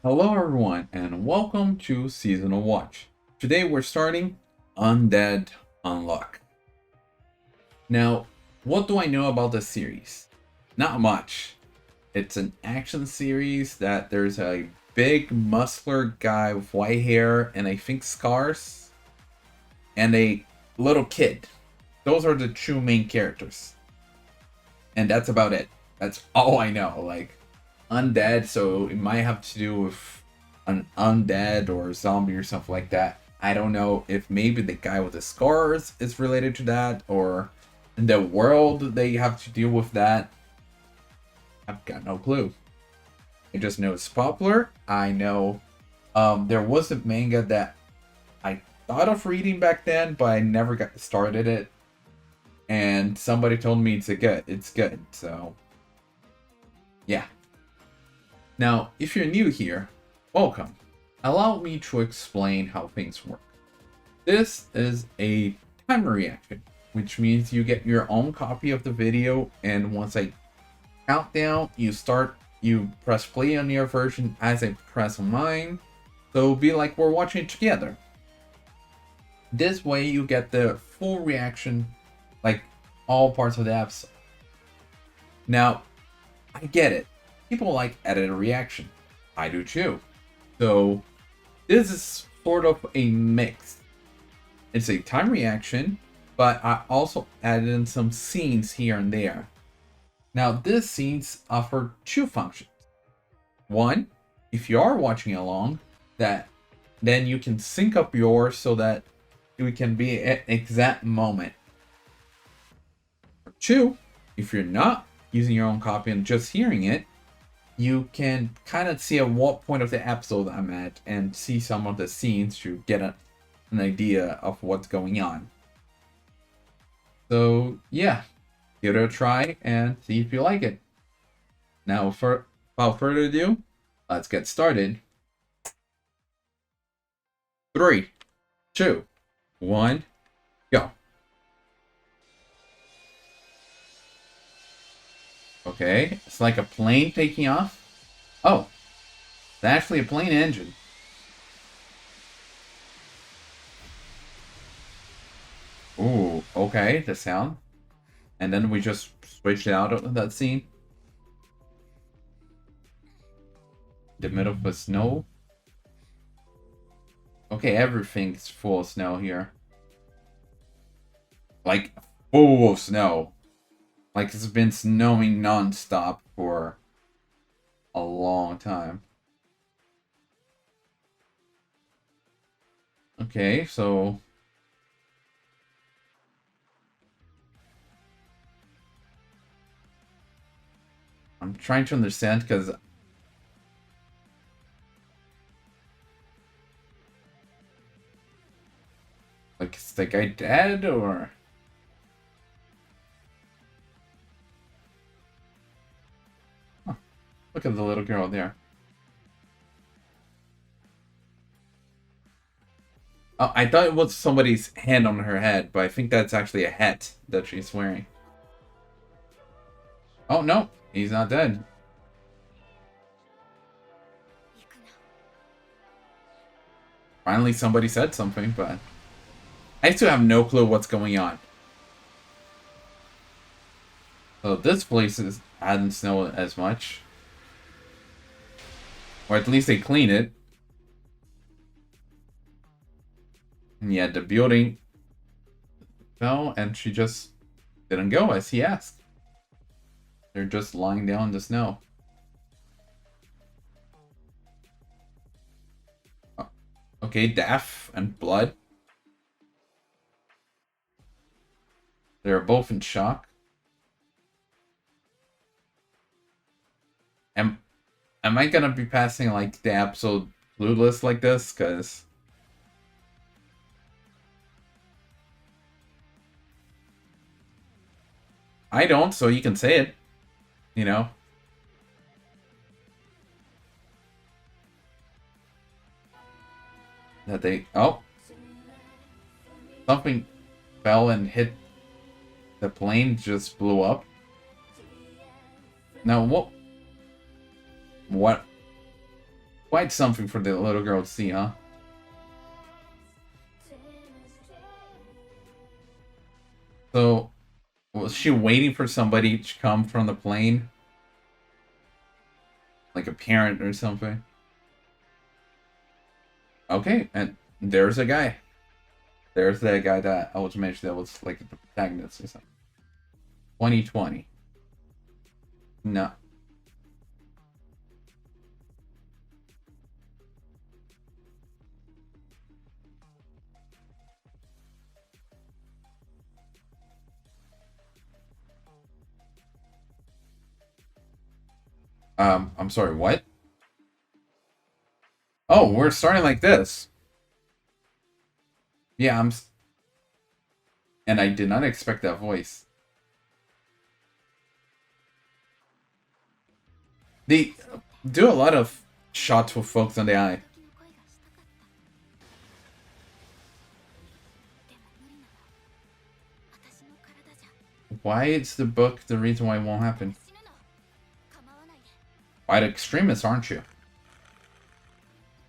Hello everyone and welcome to Seasonal Watch. Today we're starting Undead Unluck. Now, what do I know about this series? Not much. It's an action series that there's a big muscular guy with white hair and I think scars and a little kid. Those are the two main characters. And that's about it. That's all I know. Like undead, so it might have to do with an undead or zombie or something like that. I don't know if maybe the guy with the scars is related to that, or in the world they have to deal with that. I've got no clue. I just know it's popular. I know there was a manga that I thought of reading back then, but I never got started it. And somebody told me it's good. So yeah. Now, if you're new here, welcome. Allow me to explain how things work. This is a timer reaction, which means you get your own copy of the video, and once I count down, you press play on your version as I press on mine. So it'll be like we're watching it together. This way you get the full reaction, like all parts of the episode. Now, I get it. People like edited reaction. I do too. So this is sort of a mix. It's a time reaction, but I also added in some scenes here and there. Now these scenes offer two functions. One, if you are watching along, then you can sync up yours so that it can be at exact moment. Or two, if you're not using your own copy and just hearing it, you can kind of see at what point of the episode I'm at and see some of the scenes to get an idea of what's going on. So yeah, give it a try and see if you like it. Now, without further ado, let's get started. 3, 2, 1, go. Okay, it's like a plane taking off. Oh, it's actually a plane engine. Ooh, okay, the sound. And then we just switched out of that scene. The middle of the snow. Okay, everything's full of snow here. Like, full of snow. Like it's been snowing non-stop for a long time. Okay, so I'm trying to understand because like is the guy dead or huh. Look at the little girl there. Oh, I thought it was somebody's hand on her head, but I think that's actually a hat that she's wearing. Oh no, he's not dead. Finally somebody said something, but I still have no clue what's going on. So this place hasn't snowed as much. Or at least they clean it. And yet the building fell and she just didn't go as he asked. They're just lying down in the snow. Okay, death and blood. They're both in shock. Am I gonna be passing like the episode clueless like this? Cause I don't, so you can say it. You know. That they something fell and hit the plane, just blew up. Now what Quite something for the little girl to see, huh? So, was she waiting for somebody to come from the plane? Like a parent or something? Okay, and there's a guy. There's that guy that I was mentioning that was like the protagonist or something. 2020. No. I'm sorry, what? Oh, we're starting like this. Yeah, and I did not expect that voice. They do a lot of shots with folks on the eye. Why is the book the reason why it won't happen? Quite extremist, aren't you?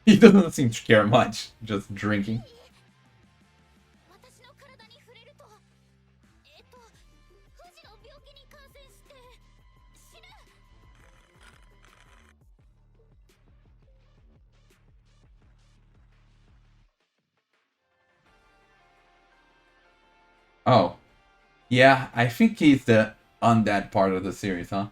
He doesn't seem to care much, just drinking. Oh. Yeah, I think he's the undead part of the series, huh?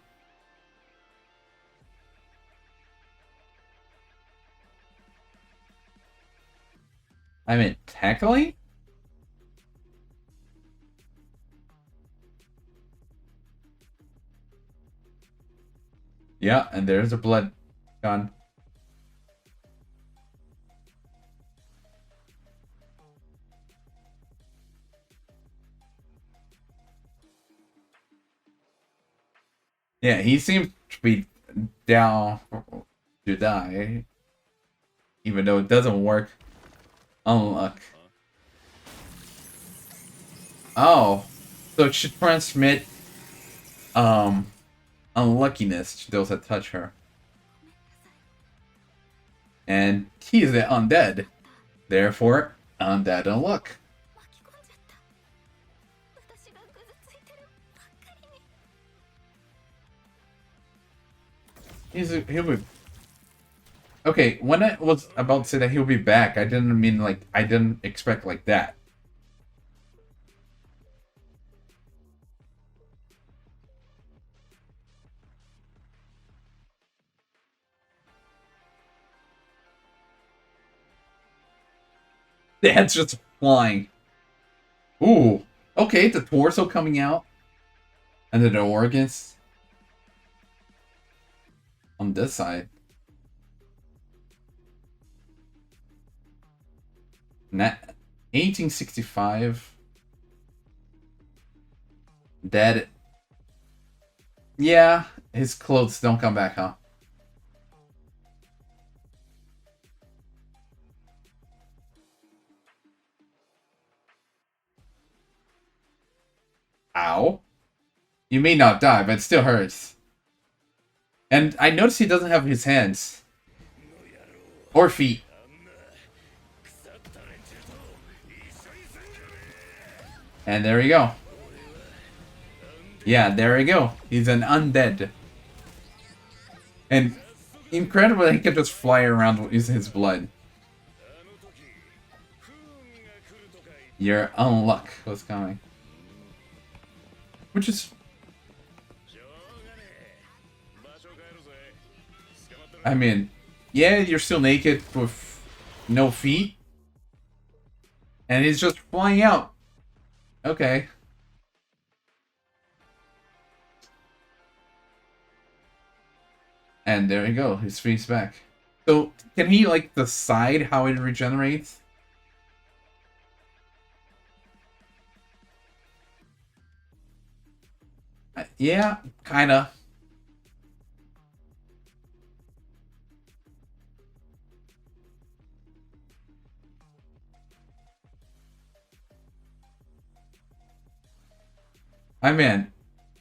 I mean, technically? Yeah, and there's a blood gun. Yeah, he seems to be down to die. Even though it doesn't work. Unluck. Oh. So it should transmit unluckiness to those that touch her. And he is the undead. Therefore, Undead Unluck. He'll be... Okay, when I was about to say that he'll be back, I didn't mean like... I didn't expect like that. The head's just flying. Ooh. Okay, the torso coming out. And then the organs. On this side. 1865. Dead. Yeah, his clothes don't come back, huh? Ow. You may not die, but it still hurts. And I noticed he doesn't have his hands. Or feet. And there we go. Yeah, there we go. He's an undead. And incredible that he can just fly around using his blood. Your unluck was coming. Which is... I mean, yeah, you're still naked with no feet. And he's just flying out. Okay. And there you go, his feet's back. So, can he, like, decide how it regenerates? Yeah, kinda. I mean,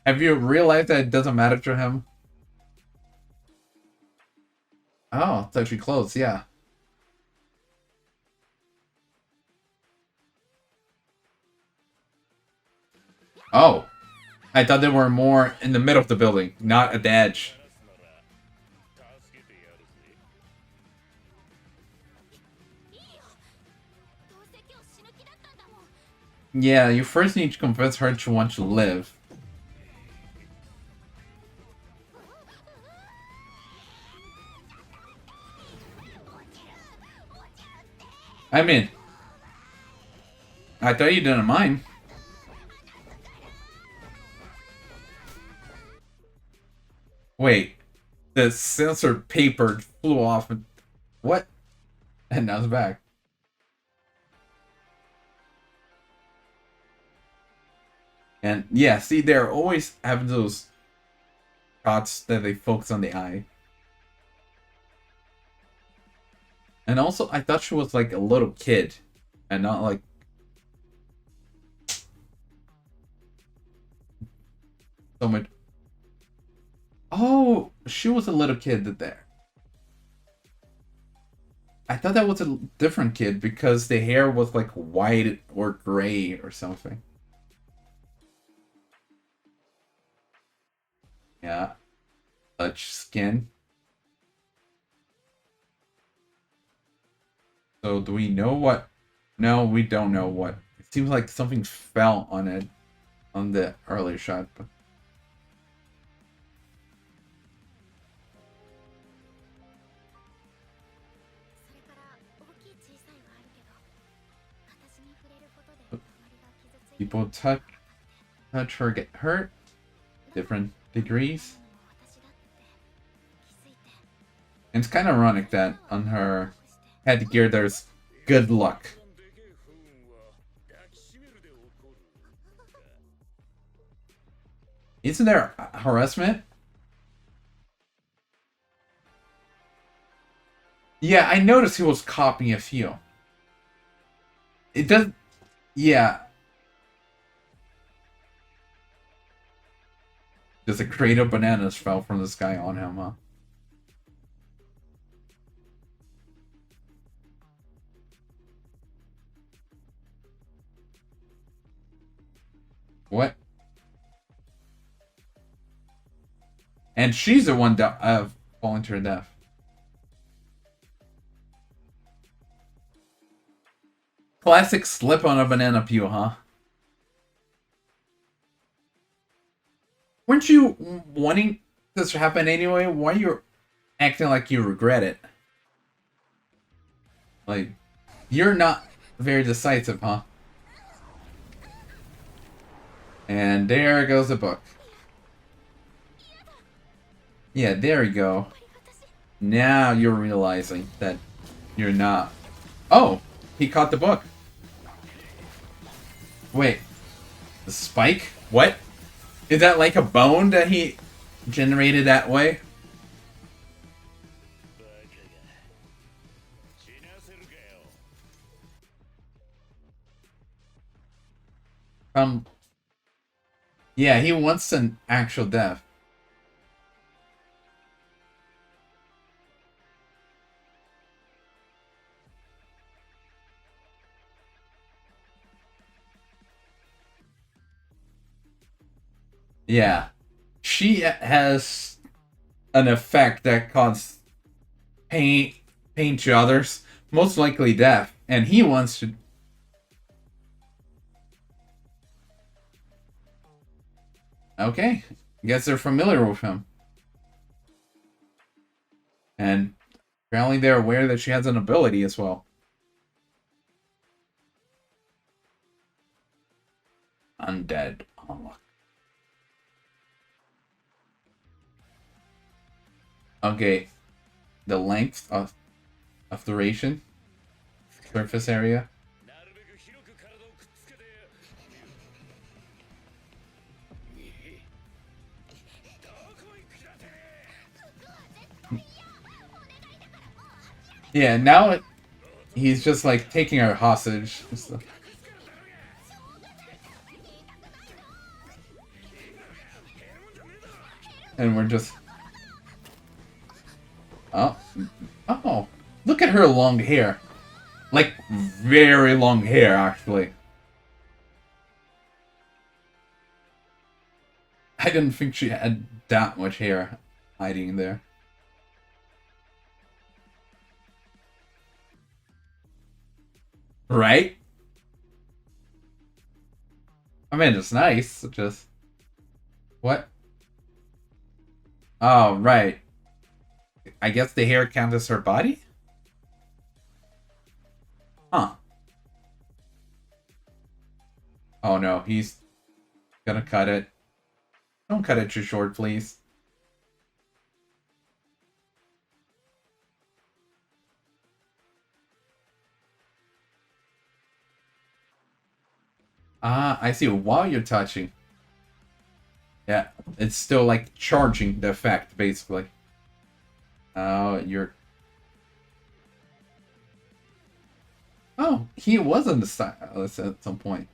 have you realized that it doesn't matter to him? Oh, it's actually close, yeah. Oh, I thought they were more in the middle of the building, not at the edge. Yeah, you first need to convince her to want to live. I mean, I thought you didn't mind. Wait, the censored paper flew off and... What? And now it's back. And yeah, see, they're always having those shots that they focus on the eye. And also, I thought she was like a little kid and not like so much. Oh, she was a little kid there. I thought that was a different kid because the hair was like white or gray or something. Yeah, touch skin. So do we know what? No, we don't know what. It seems like something fell on it on the earlier shot. But... People touch her, get hurt. Different degrees. And it's kind of ironic that on her headgear there's good luck. Isn't there harassment? Yeah, I noticed he was copying a few. It does... Yeah. Just a crate of bananas fell from the sky on him, huh? What? And she's the one falling to her death. Classic slip on a banana peel, huh? Weren't you wanting this to happen anyway? Why are you acting like you regret it? Like, you're not very decisive, huh? And there goes the book. Yeah, there you go. Now you're realizing that you're not. Oh, he caught the book. Wait, the spike? What? Is that like a bone that he generated that way? Yeah, he wants an actual death. Yeah. She has an effect that causes pain to others, most likely death, and he wants to... Okay, guess they're familiar with him. And apparently they're aware that she has an ability as well. Undead Unluck. Okay, the length of duration, surface area. Yeah, now he's just like taking her hostage. And we're just... Oh, oh, look at her long hair. Like, very long hair, actually. I didn't think she had that much hair hiding in there. Right? I mean, it's nice. Just... What? Oh, right. I guess the hair counts as her body? Huh. Oh no, he's gonna cut it. Don't cut it too short, please. Ah, I see. While you're touching. Yeah, it's still like charging the effect, basically. Oh, you're... Oh, he was on the stylist at some point.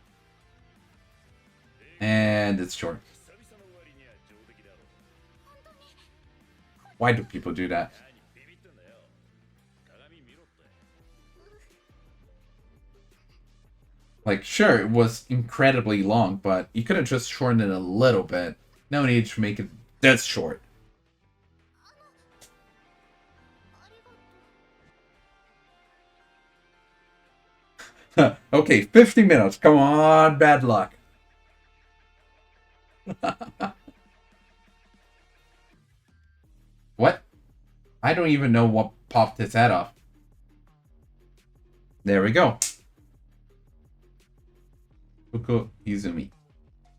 And it's short. Why do people do that? Like, sure, it was incredibly long, but you could have just shortened it a little bit. No need to make it this short. Okay, 50 minutes. Come on, bad luck. What? I don't even know what popped his head off. There we go. Fuku Izumi.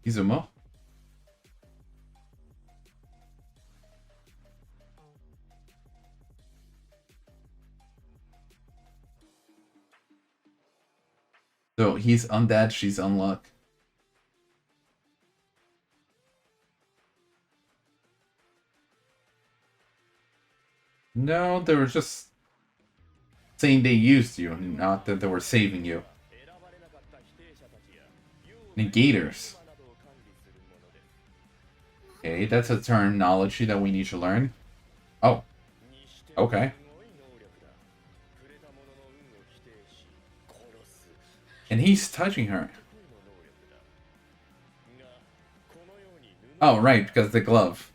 Izumo? So he's undead, she's unluck. No, they were just saying they used you, not that they were saving you. Negators. Okay, that's a terminology that we need to learn. Oh, okay. And he's touching her. Oh, right, because the glove.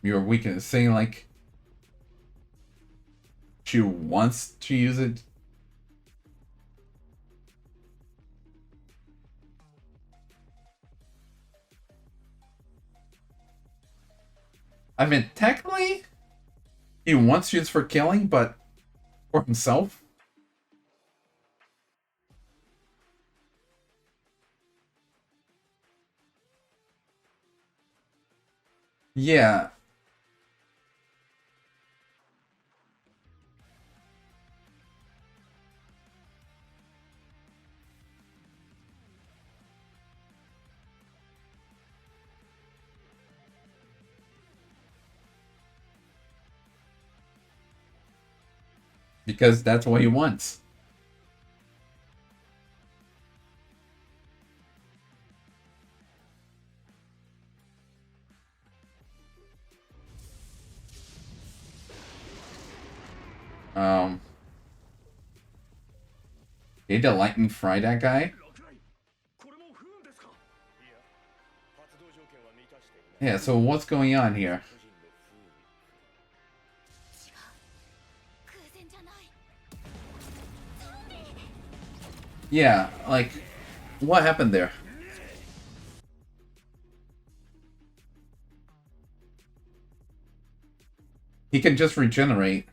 Your weakness, saying like she wants to use it. I mean, technically, he wants to use for killing, but for himself. Yeah. Because that's what he wants. Um, did the lightning fry that guy? Yeah, so what's going on here? Yeah, like, what happened there? He can just regenerate.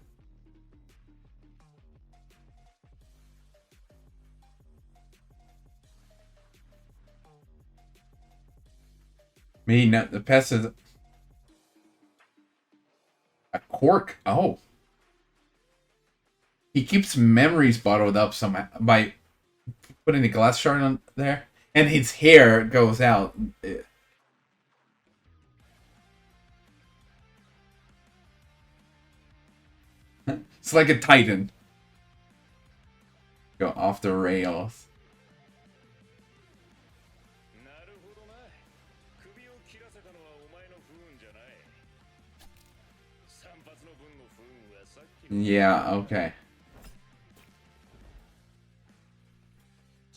Maybe not the pest is a cork. Oh. He keeps memories bottled up somehow by putting the glass shard on there. And his hair goes out. It's like a titan. Go off the rails. Yeah, okay.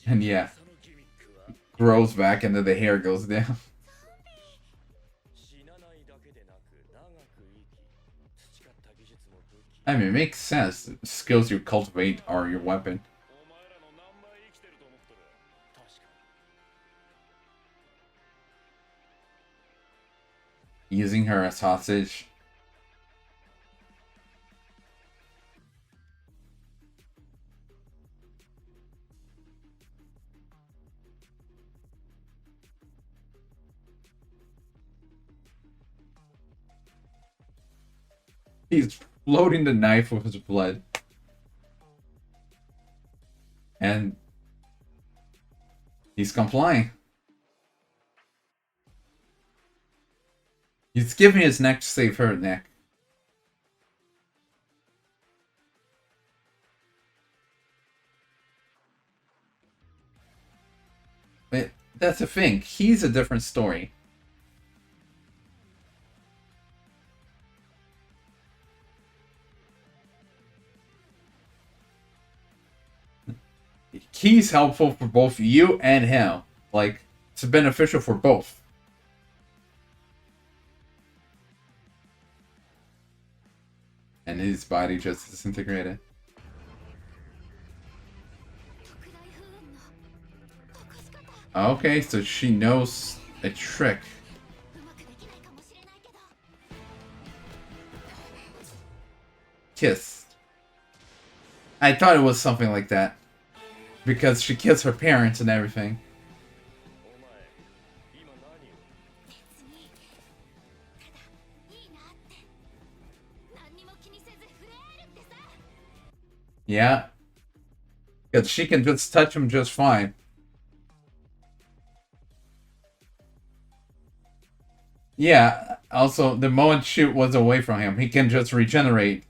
And yeah, grows back and then the hair goes down. I mean, it makes sense. The skills you cultivate are your weapon. Using her as hostage. He's floating the knife with his blood. And he's complying. He's giving his neck to save her neck. But that's the thing. He's a different story. He's helpful for both you and him. Like, it's beneficial for both. And his body just disintegrated. Okay, so she knows a trick. Kiss. I thought it was something like that. Because she kissed her parents and everything. Yeah. Because she can just touch him just fine. Yeah, also, the moment she was away from him, he can just regenerate.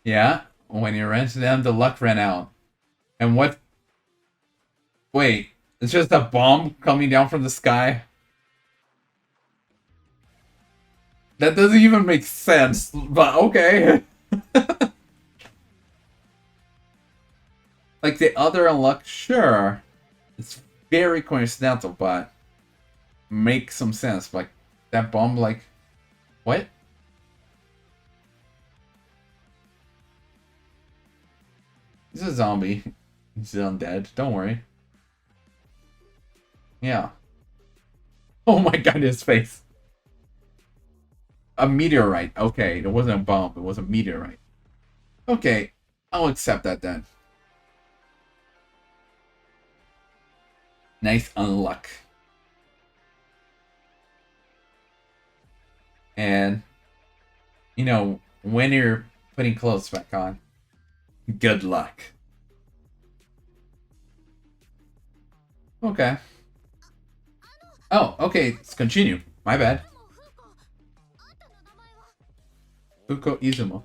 Yeah, when you ran to them, the luck ran out. And what? Wait, it's just a bomb coming down from the sky? That doesn't even make sense, but okay. Like the other unluck, sure. It's very coincidental, but makes some sense. Like that bomb, like what? He's a zombie. He's undead. Don't worry. Yeah. Oh my god, his face. A meteorite. Okay, it wasn't a bomb. It was a meteorite. Okay, I'll accept that then. Nice unluck. And, you know, when you're putting clothes back on, good luck. Okay. Oh, okay, let's continue. My bad. Fuko Izumo.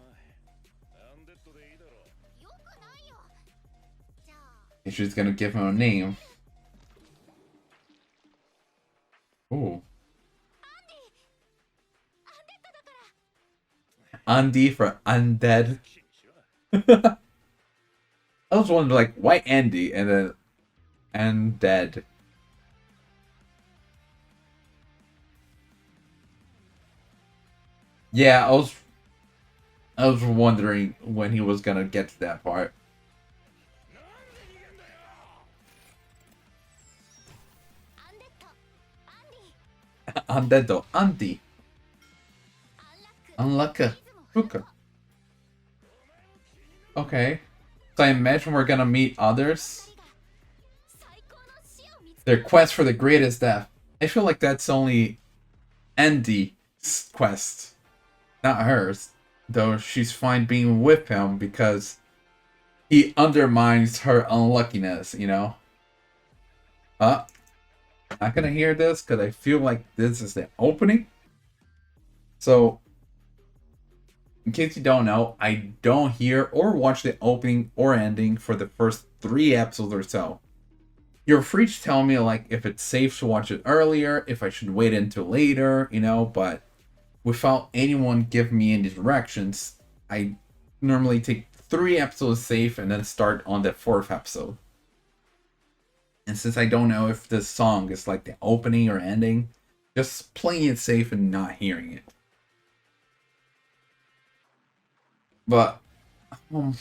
She's gonna give him a name. Ooh. Andy for undead. I was wondering, like, why Andy and then undead? Yeah, I was wondering when he was gonna get to that part. Undead, Andy. Unluck. Fuka. Okay. So I imagine we're gonna meet others. Their quest for the greatest death. I feel like that's only Andy's quest, not hers. Though she's fine being with him because he undermines her unluckiness, you know? Not gonna hear this because I feel like this is the opening. So, in case you don't know, I don't hear or watch the opening or ending for the first 3 episodes or so. You're free to tell me like if it's safe to watch it earlier, if I should wait until later, but without anyone giving me any directions, I normally take 3 episodes safe and then start on the 4th episode. And since I don't know if this song is like the opening or ending, just playing it safe and not hearing it. But what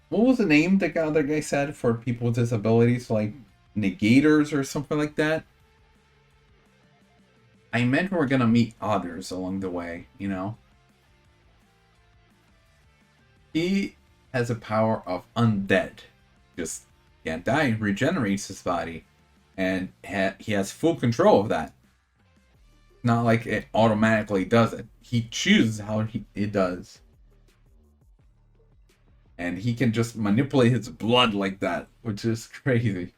was the name the other guy said for people with disabilities, like negators or something like that? I meant we're gonna meet others along the way, He has a power of undead. Just can't die, regenerates his body. And he has full control of that. Not like it automatically does it. He chooses how it does. And he can just manipulate his blood like that, which is crazy.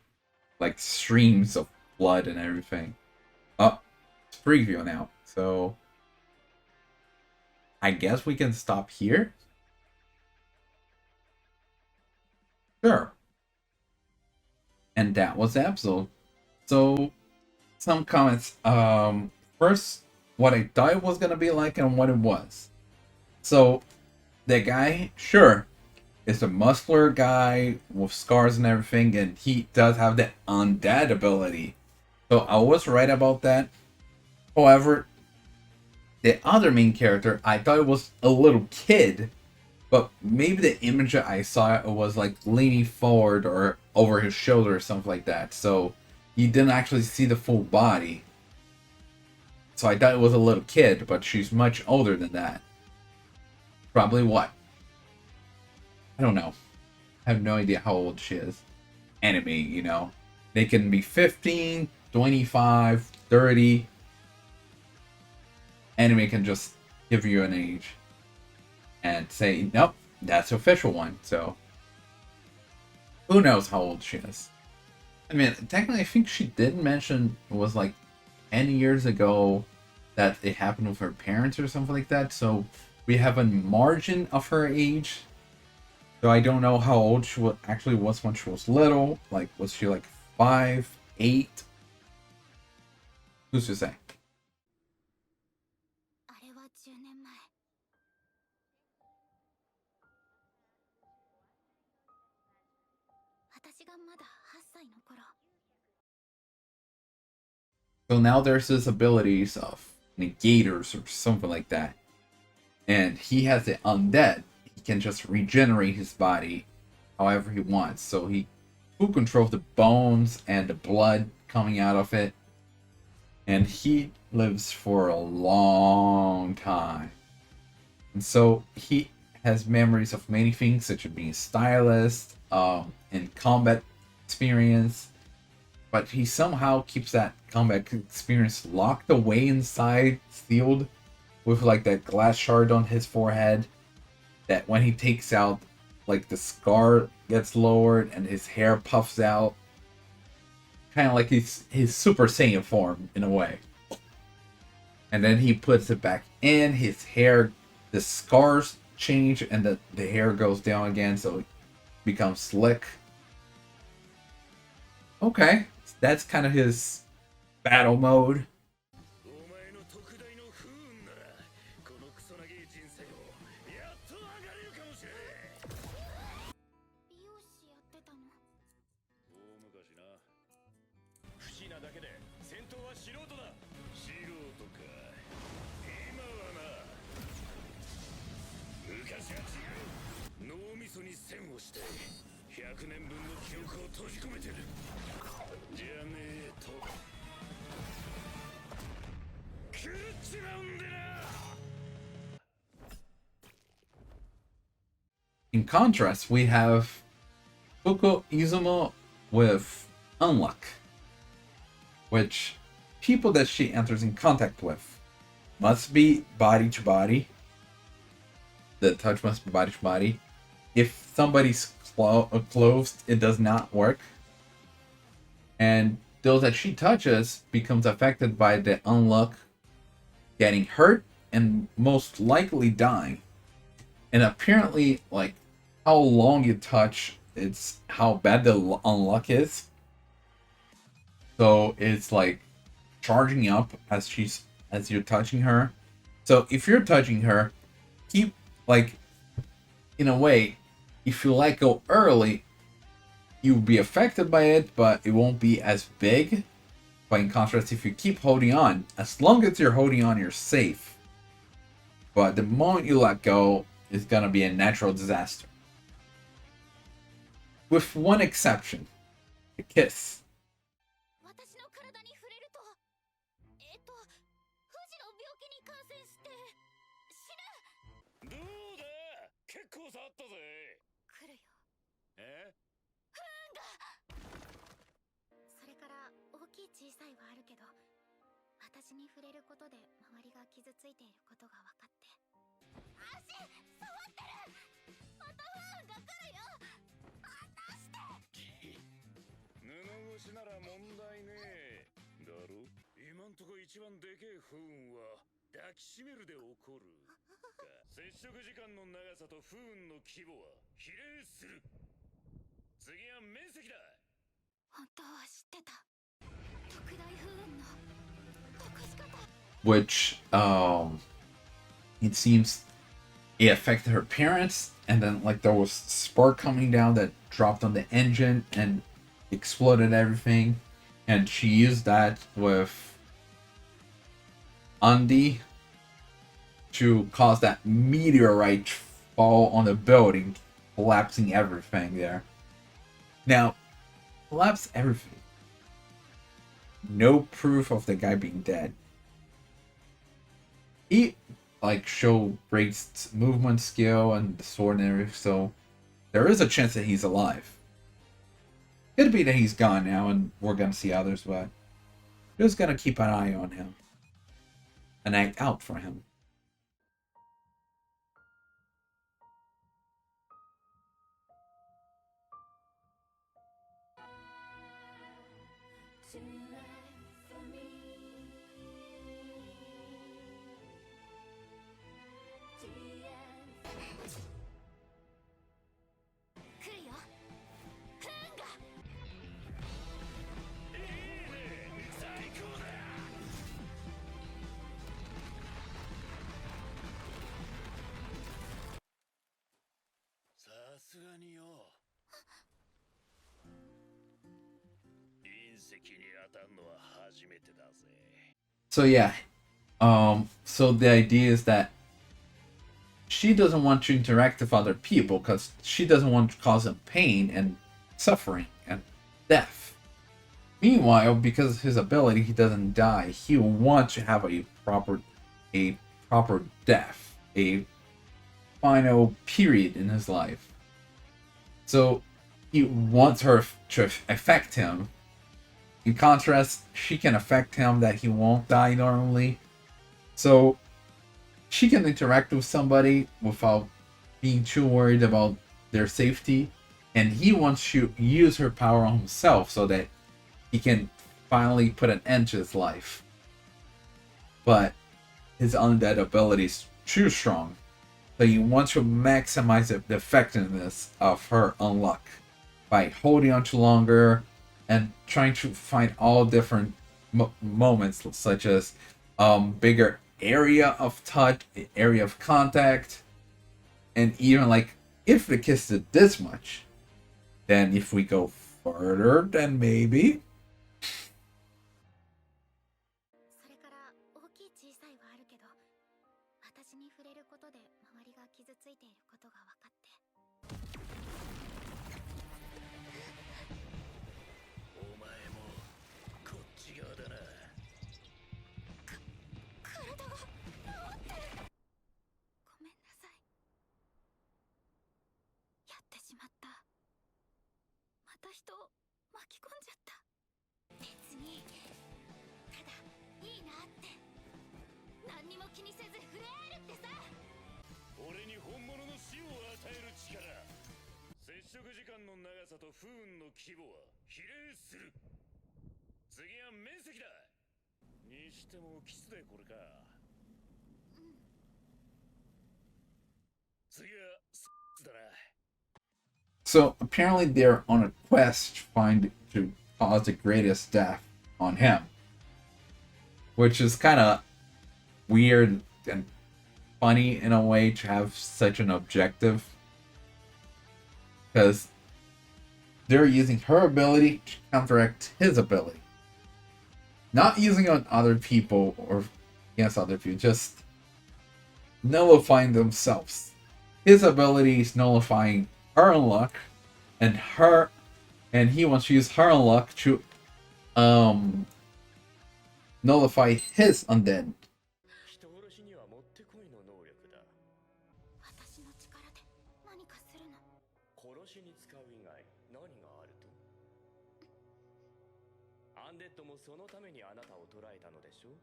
Like streams of blood and everything. Oh, it's preview now. So I guess we can stop here. Sure. And that was the episode. So some comments. First, what I thought it was gonna be like and what it was. So the guy, sure, is a muscular guy with scars and everything, and he does have the undead ability. So I was right about that. However, the other main character, I thought it was a little kid, but maybe the image that I saw was like leaning forward or over his shoulder or something like that. So you didn't actually see the full body. So I thought it was a little kid, but she's much older than that. Probably what? I don't know. I have no idea how old she is. Anime, They can be 15, 25, 30. Anime can just give you an age and say, nope, that's the official one. So who knows how old she is? I mean, technically, I think she did mention it was like 10 years ago that it happened with her parents or something like that. So we have a margin of her age. So I don't know how old she actually was when she was little. Like, was she like 5, 8? Who's to say? So now there's his abilities of negators or something like that. And he has the undead. He can just regenerate his body however he wants. So he full control of the bones and the blood coming out of it. And he lives for a long time. And so he has memories of many things, such as being a stylist, and combat experience. But he somehow keeps that combat experience locked away inside, sealed, with like that glass shard on his forehead. That when he takes out, like the scar gets lowered and his hair puffs out. Kind of like his Super Saiyan form in a way. And then he puts it back in, his hair, the scars change and the hair goes down again, so it becomes slick. Okay, that's kind of his battle mode. In contrast, we have Fuko Izumo with Unluck, which people that she enters in contact with must be body to body. The touch must be body to body. If somebody's closed, it does not work. And those that she touches becomes affected by the Unluck, getting hurt and most likely dying. And apparently, like, how long you touch it's how bad the unluck is. So it's like charging up as you're touching her. So if you're touching her, keep like in a way, if you let go early, you'll be affected by it, but it won't be as big. But in contrast, if you keep holding on, as long as you're holding on, you're safe. But the moment you let go, it's gonna be a natural disaster. With one exception, the kiss. 私の体に触れると不治の病気に感染して死ぬ。どうだ、結構触ったぜ。来るよ。え？不運が。それから大きい小さいはあるけど、私に触れることで周りが傷ついていることが分かって。足触ってる。また不運が来るよ。離して。布越しなら問題ねえだろ。今んとこ一番でけえ不運は抱きしめるで起こるか。接触時間の長さと不運の規模は比例する。次は面積だ。本当は知ってた。特大不運の起こし方。Which it seems it affected her parents, and then like there was spark coming down that dropped on the engine and exploded everything, and she used that with Andy to cause that meteorite fall on the building, collapsing everything there. Now, collapse everything. No proof of the guy being dead. He like showed great movement skill and the sword and everything, so there is a chance that he's alive. Could be that he's gone now and we're gonna see others, but just gonna keep an eye on him. An eye out for him. So yeah, so the idea is that she doesn't want to interact with other people because she doesn't want to cause them pain and suffering and death. Meanwhile, because of his ability, he doesn't die. He wants to have a proper death, a final period in his life. So he wants her to affect him. In contrast, she can affect him that he won't die normally. So she can interact with somebody without being too worried about their safety. And he wants to use her power on himself so that he can finally put an end to his life. But his undead ability is too strong. So he wants to maximize the effectiveness of her unluck by holding on to longer and trying to find all different moments, such as bigger area of touch, area of contact, and even like if the kiss did this much, then if we go further, then maybe. So apparently they're on a quest to cause the greatest death on him, which is kind of weird and funny in a way to have such an objective, because they're using her ability to counteract his ability, not using it on other people or against other people, just nullifying themselves. His ability is nullifying her unluck, and he wants to use her unluck to nullify his undead. 人殺しにはもってこいの能力だ。私の力で何かするの。殺しに使う以外何があると。アンデッドもそのためにあなたを捕らえたのでしょ。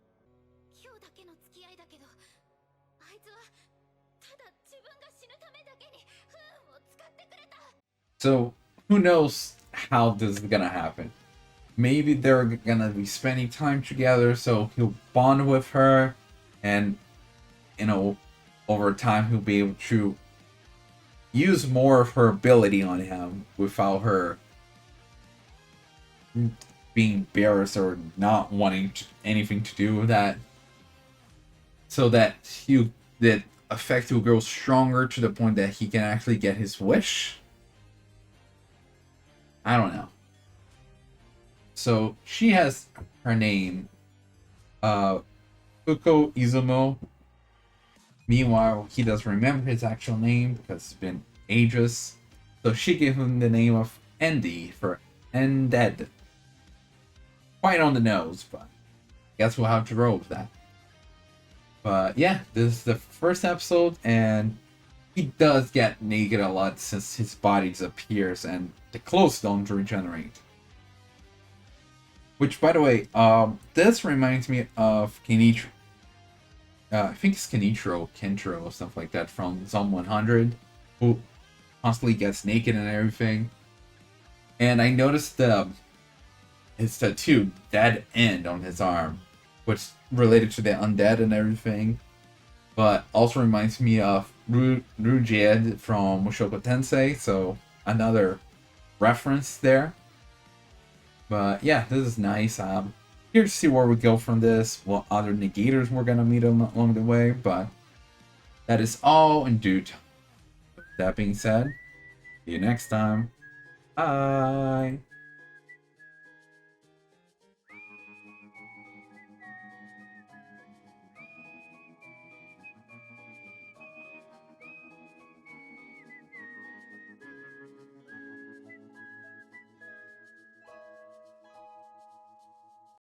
今日だけの付き合いだけど、あいつはただ自分が死ぬためだけに不運を使ってくれた。So who knows how this is gonna happen? Maybe they're gonna be spending time together, so he'll bond with her, and over time he'll be able to use more of her ability on him without her being embarrassed or not wanting anything to do with that, so that that effect will grow stronger to the point that he can actually get his wish. I don't know. So she has her name, Fuko Izumo. Meanwhile, he doesn't remember his actual name because it's been ages. So she gave him the name of Endy for Undead. Quite on the nose, but I guess we'll have to roll with that. But yeah, this is the first episode, and he does get naked a lot since his body disappears and the clothes don't regenerate. Which, by the way, this reminds me of Kenichiro. I think it's Kentro, or stuff like that from Zone 100, who constantly gets naked and everything. And I noticed his tattoo, Dead End, on his arm, which related to the undead and everything. But also reminds me of Rujed from Mushoku Tensei, so another reference there. But yeah, this is nice. Here to see where we go from this, what other negators we're gonna meet along the way, but that is all in due time. That being said, see you next time. Bye!